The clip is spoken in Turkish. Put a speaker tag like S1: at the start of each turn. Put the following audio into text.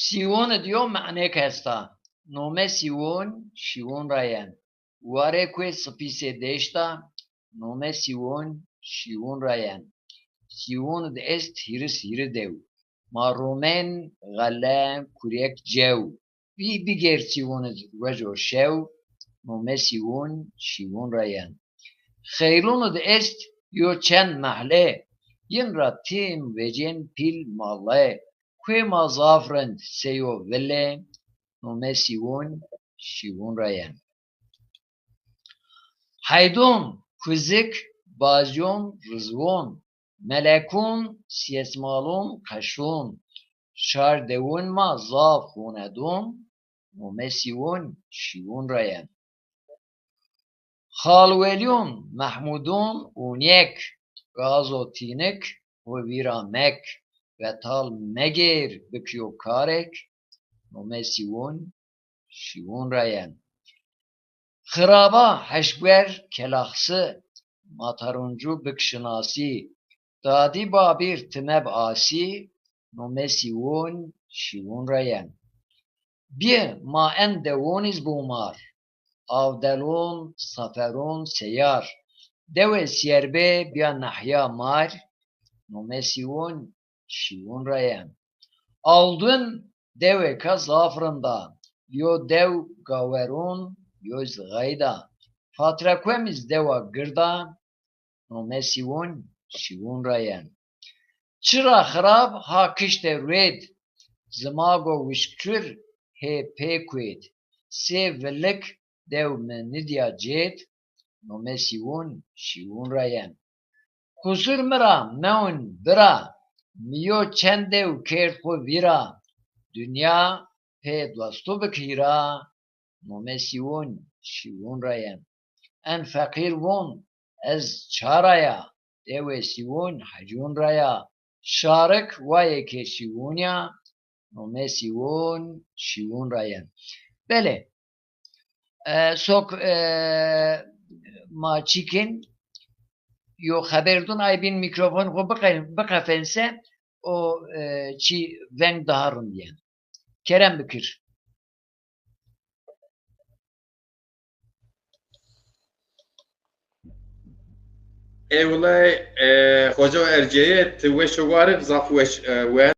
S1: سیون دیو معنی کستا نومه سیون شیون راین واره کوی سپیسه دیشتا نومه سیون شیون راین سیون د است هیرس هیر دیو ما رومن غله کوریک جو بی بیگر سیون وجو شو نومه سیون شیون راین خیرون د است یو چند محله ین را تیم وجین پیل ماله کوی ما زافرند سیو وله نومه سیون شیون راین haydon, kuzik, bazyon, rızvon, melekun, siyesmalun, kaşun, şardevun ma zaf hunedun, mumesiyun, şiyun rayen. Halvelyon, mahmudun, unyek, gazotinik, ve viramek, ve tal megir, bükyokarek, mumesiyun, şiyun rayen. Xıraba heşber kelahsı, mataruncu bükşinasi, dadi babir tıneb asi, nomesiyun şivun rayen. Bir ma en devoniz bumar, avdelun, saferun, seyar, deve siyerbe biya nahya mar, nomesiyun şivun rayen. Aldın deve ka zafrında, yo dev gaverun, yoz gayda fatrakwemiz dewa girda nomesiyun şivun rayen çıra xrab ha kişte red zmago wişkür he pekwet se velik dev menidya jet nomesiyun şivun rayen kusur mira meun bira miyo çendev kerxu vira dünya pe dwastu bikira nomesiyun şivun rayen en fakir won ez çaraya dewe siyun hacun raya şarık vaye ke şivunya nomesiyun şivun rayen bele sok ma çikin yo haberdun ay bin mikrofon ko bakafense o çi ven daharun diyen Kerem Bükür
S2: والله خوجو ارجعت وش وارد زاف وش وين